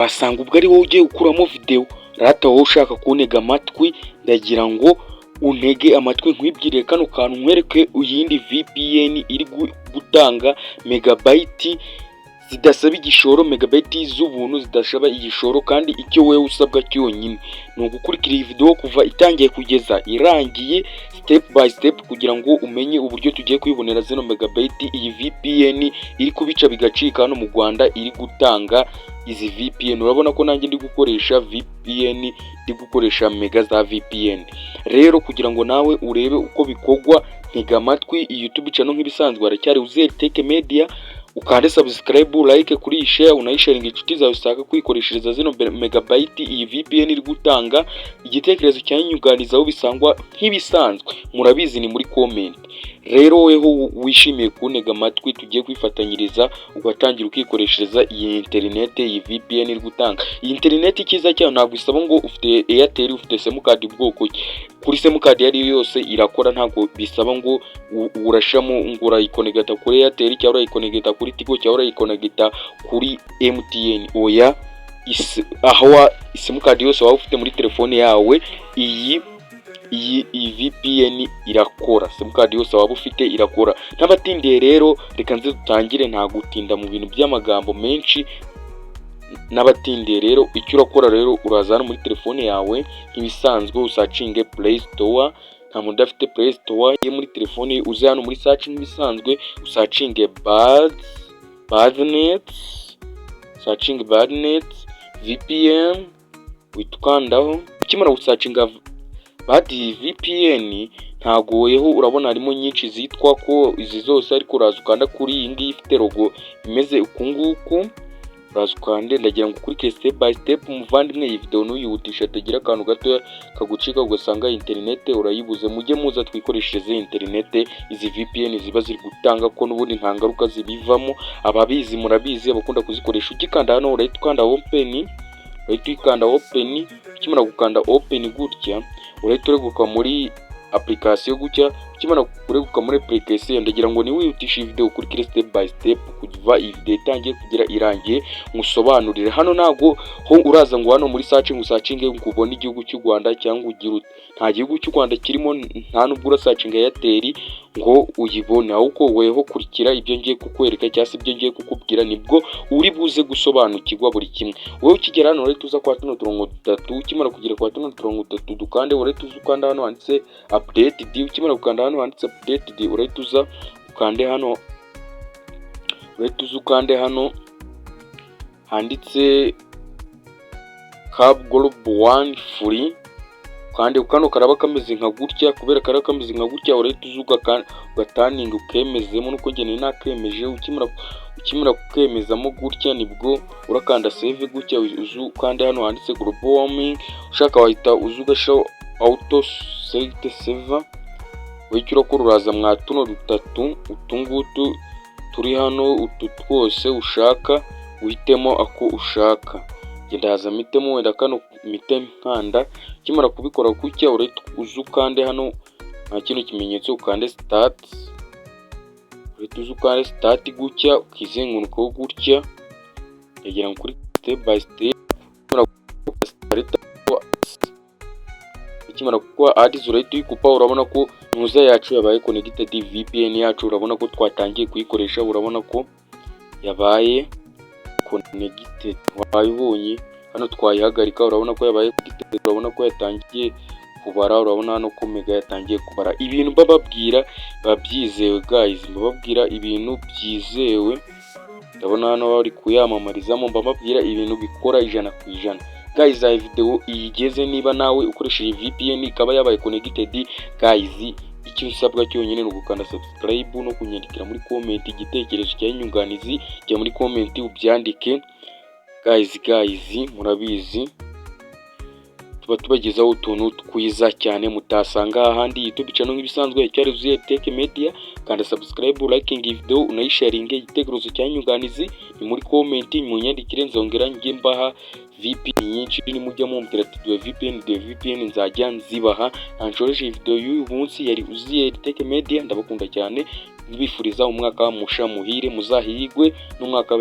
wasanga ubwo ari wowe ugiye gukuramo video. Rata wowe ushaka kuntega amatwi, ndagira ngo untege amatwi nkwibwire kano kantu, nkwereke uyindi VPN iri gutanga megabyte zidasaba igishoro, megabyte z'ubuntu zidashaba igishoro, kandi icyo wewe usabwa cyonyine ni ugukurikira iyi video kuva itangiye kugeza irangiye step by step, kugira ngo umenye uburyo tugiye kwibonera zino megabyte. Iyi VPN iri kubica bigacika hano mu Rwanda iri gutanga izi VPN. Urabona ko nanjye ndi gukoresha VPN, ndi gukoresha mega za VPN. Rero kugira ngo nawe urebe uko bikogwa, ntega amatwi. YouTube channel nk'ibisanzwe aracyari Uziel Tech Media, ukande subscribe, like, kuri share, unayisharinga inshuti zawe usaka kwikoreshereza zino megabyte iyi VPN iri gutanga. Igitekerezo cyanyuganizaho bisangwa nk'ibisanzwe murabizi ni muri comment. Rero weho wishimiye kuntega amatwi, tugiye kwifatanyiriza ugatangira ukikoreshereza iyi internet, iyi VPN iri gutanga. Iyi internet ikiza cyayo ntabwo isaba ngo ufite Airtel, ufite simcard bwoko kuri simcard yari yose irakora, ntabwo bisaba ngo urashamo ngo urayikonegata kuri Airtel cyangwa urayikonegata kuri Tigo cyangwa urayikonegata kuri MTN. Oya, aho simcard yose waba ufite muri telefone yawe, iyi VPN irakora. Simcard yose waba ufite irakora. N'abatindiye rero reka nze dutangire, nta gutinda mu bintu by'amagambo menshi. N'abatindiye rero icyo urakora rero, urazana muri telefone yawe nk'ibisanzwe, usacinge Play Store. Nta muntu udafite Play Store ye muri telefone, uze hano muri search nk'ibisanzwe, usacinge Badnet, searching Badnet VPN, witukandaho. Ukimara gusacinga Badi VPN ntagoyeho, urabona harimo nyinshi zitwa ko izi zose, ariko uraza ukanda kuri iyi ngiyi ifite logo imeze uku nguku, uraza ukande. Ndagira ngo ukurikire step by step muvandimwe. Iyi video nuyihutisha atagira akantu gato kagucika ugasanga internet urayibuze. Mujye muza twikoreshereze internet. Izi VPN ziba ziri gutanga ko n'ubundi nta ngaruka zibivamo. Ababizi murabizi, abakunda kuzikoresha. Ugikanda hano urahita ukanda open, urahita ukanda open. Ukimara gukanda open gutya, urahita ureguka muri application gutya. Ukimara kureguka muri application, ndagira ngo ni wihutisha video ukurikire step by step kuva iyi video itangiye kugira irangiye, musobanurire. Hano nago ho uraza ngo hano muri searching usacinge nkubona igihugu cy'u Rwanda cyangwa ugira nta gihugu cy'u Rwanda kirimo, nta nubwo urasacinga Airtel ngo uyibone. Ahubwo weho kurikira ibyo ngiye kukwereka cyangwa ibyo ngiye kukubwira, nibwo uri buze gusobanukirwa buri kimwe. Wowe ukigera hano urahita uza kwa tuno turongo dutatu. Ukimara kugera kwa tuno turongo dutatu dukande, urahita uza ukanda hano handitse updated. Ukimara gukanda hano handitse updated, urahita uza ukande hano, urahita uza ukande hano handitse Cab Global One Free, kandi kano karaba kameze nka gutya. Kubera karaba kameze nka gutya, urahita uzuga ugataninga ukemezemo, nuko ngene nakemeje. Ukimara kukemezamo gutya, nibwo urakanda save gutya, ukande hano handitse Global Warming. Ushaka wahita uzugasha auto select save. Wicyo urakora uraza mwa tuno dutatu utungutu turi hano, utu twose ushaka uhitemo ako ushaka. Genda haza mitemo wenda kano mite nkanda. Ukimara kubikora gutya, urahita uzukande hano nta kintu kimenyetso, ukande start. Urahita uzukande start gutya, ukizenguruka gutya. Ndagira ngo kuri step by step ukimara kuba ads urahita uyikupa. Urabona ko nuza yacu yabaye connected VPN yacu, urabona ko twatangiye kuyikoresha, urabona ko yabaye connected. Wabibonye hano twayihagarika, urabona ko yabaye connected, urabona ko yatangiye kubara. Urabona hano ko mega yatangiye kubara. Ibintu bababwira babyizewe guys, bababwira ibintu byizewe. Ndabona hano bari kuyamamarizamo, bababwira ibintu bikora 100%. Guys, iyi video igeze, niba nawe ukoresheje VPN ikaba yabaye connected, guys, icyo usabwa cyonyine ni ugukanda subscribe no kunyandikira muri comment igitekerezo cy'inyunganizi, jya muri comment ubyandike. Guys, murabizi tuba tubagezaho utuntu twiza cyane mutasanga ahandi. YouTube channel nk'ibisanzwe cyari Uziel Tech Media, kanda subscribe, liking video, unayisharinge. Igitekerezo cy'inyunganizi ni muri comment munyandikire, nzongera njye mbaha VPN nyinshi. Ni mujya mumbwira ati duwe VPN nzajya nzibaha. Anshoreje video y'uyu munsi yari Uziel Tech Media. Ndabakunda cyane, nibifuriza umwaka musha muhire, muzahirigwe n'umwaka